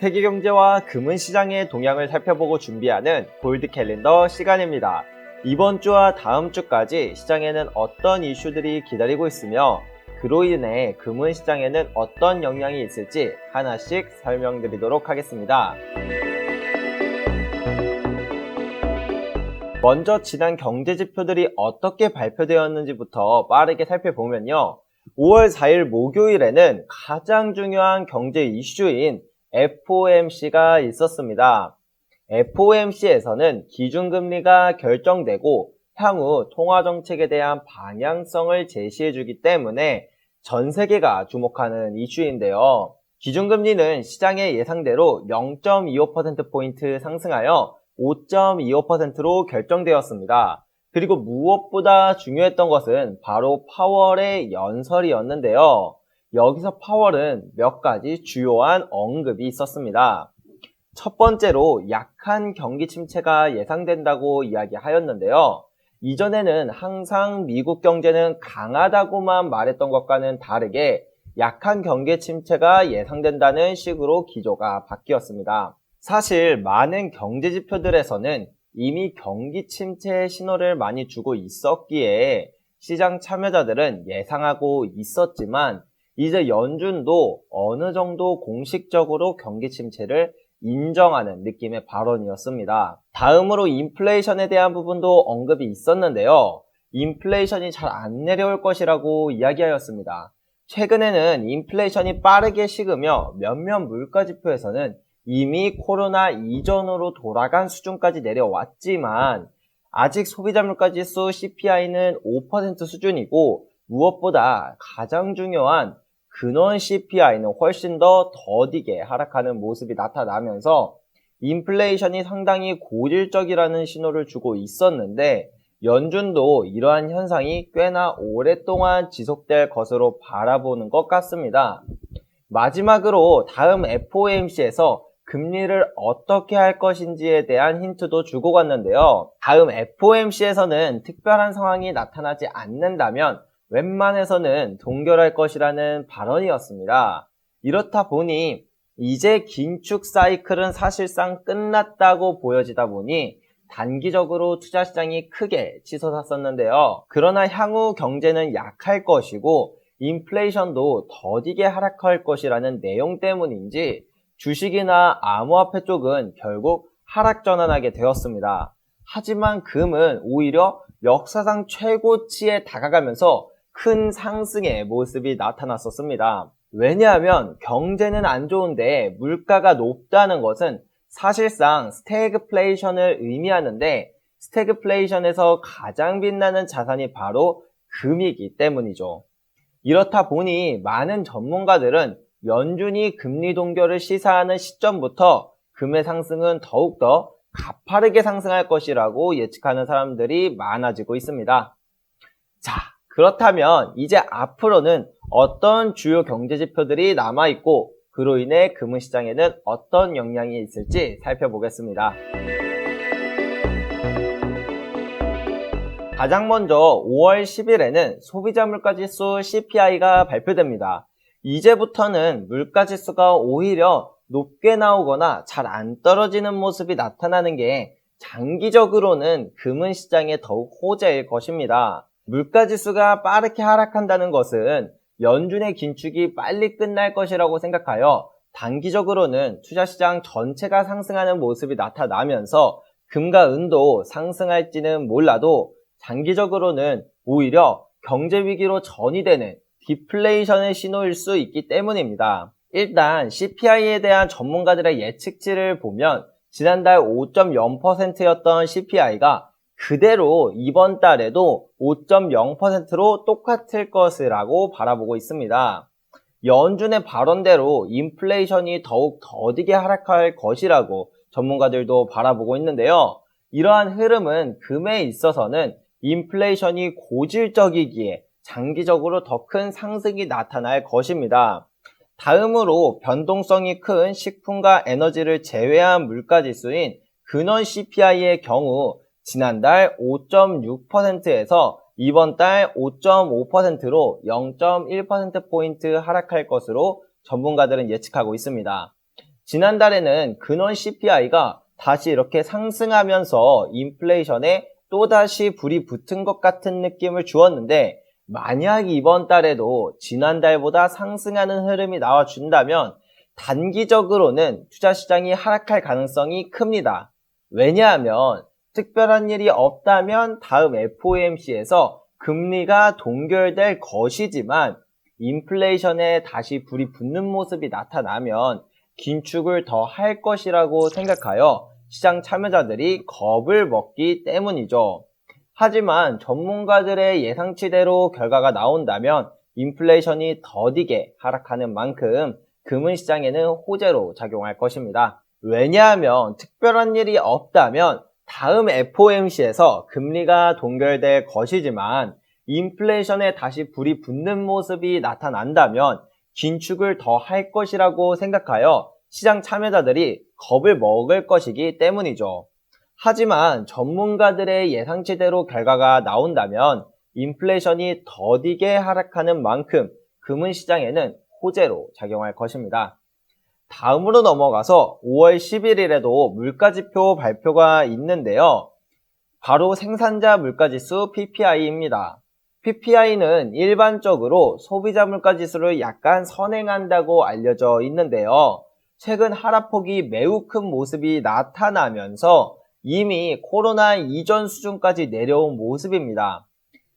세계 경제와 금은 시장의 동향을 살펴보고 준비하는 골드 캘린더 시간입니다. 이번 주와 다음 주까지 시장에는 어떤 이슈들이 기다리고 있으며 그로 인해 금은 시장에는 어떤 영향이 있을지 하나씩 설명드리도록 하겠습니다. 먼저 지난 경제 지표들이 어떻게 발표되었는지부터 빠르게 살펴보면요. 5월 4일 목요일에는 가장 중요한 경제 이슈인 FOMC가 있었습니다. FOMC에서는 기준금리가 결정되고 향후 통화정책에 대한 방향성을 제시해주기 때문에 전 세계가 주목하는 이슈인데요. 기준금리는 시장의 예상대로 0.25%포인트 상승하여 5.25%로 결정되었습니다. 그리고 무엇보다 중요했던 것은 바로 파월의 연설이었는데요. 여기서 파월은 몇 가지 주요한 언급이 있었습니다. 첫 번째로 약한 경기 침체가 예상된다고 이야기하였는데요. 이전에는 항상 미국 경제는 강하다고만 말했던 것과는 다르게 약한 경기 침체가 예상된다는 식으로 기조가 바뀌었습니다. 사실 많은 경제 지표들에서는 이미 경기 침체의 신호를 많이 주고 있었기에 시장 참여자들은 예상하고 있었지만 이제 연준도 어느 정도 공식적으로 경기 침체를 인정하는 느낌의 발언이었습니다. 다음으로 인플레이션에 대한 부분도 언급이 있었는데요. 인플레이션이 잘 안 내려올 것이라고 이야기하였습니다. 최근에는 인플레이션이 빠르게 식으며 몇몇 물가지표에서는 이미 코로나 이전으로 돌아간 수준까지 내려왔지만 아직 소비자 물가지수 CPI는 5% 수준이고 무엇보다 가장 중요한 근원 CPI는 훨씬 더 더디게 하락하는 모습이 나타나면서 인플레이션이 상당히 고질적이라는 신호를 주고 있었는데 연준도 이러한 현상이 꽤나 오랫동안 지속될 것으로 바라보는 것 같습니다. 마지막으로 다음 FOMC에서 금리를 어떻게 할 것인지에 대한 힌트도 주고 갔는데요. 다음 FOMC에서는 특별한 상황이 나타나지 않는다면 웬만해서는 동결할 것이라는 발언이었습니다. 이렇다 보니 이제 긴축 사이클은 사실상 끝났다고 보여지다 보니 단기적으로 투자시장이 크게 치솟았었는데요. 그러나 향후 경제는 약할 것이고 인플레이션도 더디게 하락할 것이라는 내용 때문인지 주식이나 암호화폐 쪽은 결국 하락 전환하게 되었습니다. 하지만 금은 오히려 역사상 최고치에 다가가면서 큰 상승의 모습이 나타났었습니다. 왜냐하면 경제는 안 좋은데 물가가 높다는 것은 사실상 스태그플레이션을 의미하는데 스태그플레이션에서 가장 빛나는 자산이 바로 금이기 때문이죠. 이렇다 보니 많은 전문가들은 연준이 금리 동결을 시사하는 시점부터 금의 상승은 더욱더 가파르게 상승할 것이라고 예측하는 사람들이 많아지고 있습니다. 자, 그렇다면 이제 앞으로는 어떤 주요 경제 지표들이 남아있고 그로 인해 금은 시장에는 어떤 영향이 있을지 살펴보겠습니다. 가장 먼저 5월 10일에는 소비자 물가지수 CPI가 발표됩니다. 이제부터는 물가지수가 오히려 높게 나오거나 잘 안 떨어지는 모습이 나타나는 게 장기적으로는 금은 시장에 더욱 호재일 것입니다. 물가지수가 빠르게 하락한다는 것은 연준의 긴축이 빨리 끝날 것이라고 생각하여 단기적으로는 투자시장 전체가 상승하는 모습이 나타나면서 금과 은도 상승할지는 몰라도 장기적으로는 오히려 경제위기로 전이되는 디플레이션의 신호일 수 있기 때문입니다. 일단 CPI에 대한 전문가들의 예측치를 보면 지난달 5.0%였던 CPI가 그대로 이번 달에도 5.0%로 똑같을 것이라고 바라보고 있습니다. 연준의 발언대로 인플레이션이 더욱 더디게 하락할 것이라고 전문가들도 바라보고 있는데요. 이러한 흐름은 금에 있어서는 인플레이션이 고질적이기에 장기적으로 더 큰 상승이 나타날 것입니다. 다음으로 변동성이 큰 식품과 에너지를 제외한 물가지수인 근원 CPI의 경우 지난달 5.6%에서 이번 달 5.5%로 0.1%포인트 하락할 것으로 전문가들은 예측하고 있습니다. 지난달에는 근원 CPI가 다시 이렇게 상승하면서 인플레이션에 또다시 불이 붙은 것 같은 느낌을 주었는데, 만약 이번 달에도 지난달보다 상승하는 흐름이 나와준다면 단기적으로는 투자시장이 하락할 가능성이 큽니다. 왜냐하면 특별한 일이 없다면 다음 FOMC에서 금리가 동결될 것이지만, 인플레이션에 다시 불이 붙는 모습이 나타나면 긴축을 더 할 것이라고 생각하여 시장 참여자들이 겁을 먹기 때문이죠. 하지만 전문가들의 예상치대로 결과가 나온다면 인플레이션이 더디게 하락하는 만큼 금은시장에는 호재로 작용할 것입니다. 왜냐하면 특별한 일이 없다면 다음 FOMC에서 금리가 동결될 것이지만, 인플레이션에 다시 불이 붙는 모습이 나타난다면 긴축을 더 할 것이라고 생각하여 시장 참여자들이 겁을 먹을 것이기 때문이죠. 하지만 전문가들의 예상치대로 결과가 나온다면 인플레이션이 더디게 하락하는 만큼 금은시장에는 호재로 작용할 것입니다. 다음으로 넘어가서 5월 11일에도 물가지표 발표가 있는데요. 바로 생산자 물가지수 PPI입니다. PPI는 일반적으로 소비자 물가지수를 약간 선행한다고 알려져 있는데요. 최근 하락폭이 매우 큰 모습이 나타나면서 이미 코로나 이전 수준까지 내려온 모습입니다.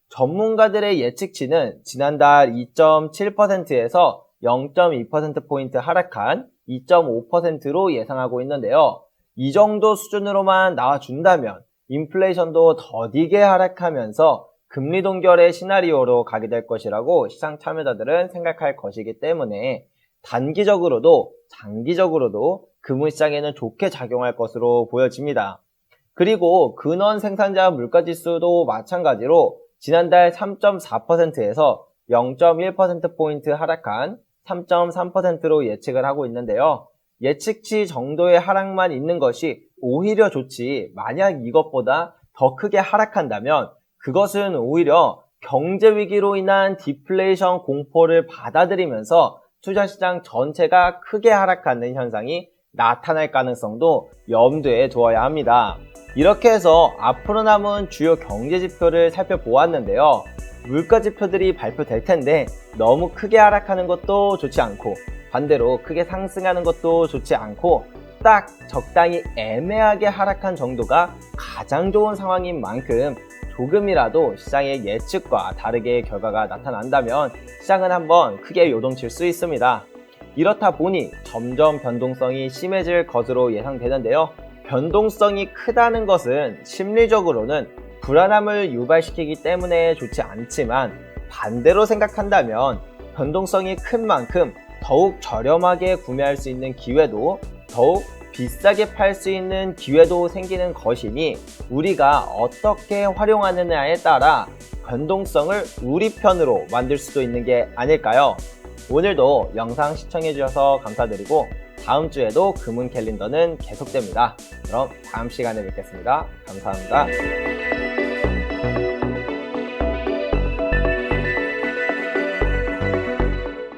전문가들의 예측치는 지난달 2.7%에서 0.2%포인트 하락한 2.5%로 예상하고 있는데요. 이 정도 수준으로만 나와준다면 인플레이션도 더디게 하락하면서 금리 동결의 시나리오로 가게 될 것이라고 시장 참여자들은 생각할 것이기 때문에 단기적으로도 장기적으로도 금은시장에는 좋게 작용할 것으로 보여집니다. 그리고 근원 생산자 물가지수도 마찬가지로 지난달 3.4%에서 0.1%포인트 하락한 3.3%로 예측을 하고 있는데요. 예측치 정도의 하락만 있는 것이 오히려 좋지, 만약 이것보다 더 크게 하락한다면 그것은 오히려 경제위기로 인한 디플레이션 공포를 받아들이면서 투자시장 전체가 크게 하락하는 현상이 나타날 가능성도 염두에 두어야 합니다. 이렇게 해서 앞으로 남은 주요 경제지표를 살펴보았는데요. 물가지표들이 발표될 텐데 너무 크게 하락하는 것도 좋지 않고 반대로 크게 상승하는 것도 좋지 않고 딱 적당히 애매하게 하락한 정도가 가장 좋은 상황인 만큼 조금이라도 시장의 예측과 다르게 결과가 나타난다면 시장은 한번 크게 요동칠 수 있습니다. 이렇다 보니 점점 변동성이 심해질 것으로 예상되는데요. 변동성이 크다는 것은 심리적으로는 불안함을 유발시키기 때문에 좋지 않지만, 반대로 생각한다면 변동성이 큰 만큼 더욱 저렴하게 구매할 수 있는 기회도, 더욱 비싸게 팔 수 있는 기회도 생기는 것이니 우리가 어떻게 활용하느냐에 따라 변동성을 우리 편으로 만들 수도 있는 게 아닐까요? 오늘도 영상 시청해주셔서 감사드리고 다음 주에도 금은 캘린더는 계속됩니다. 그럼 다음 시간에 뵙겠습니다. 감사합니다.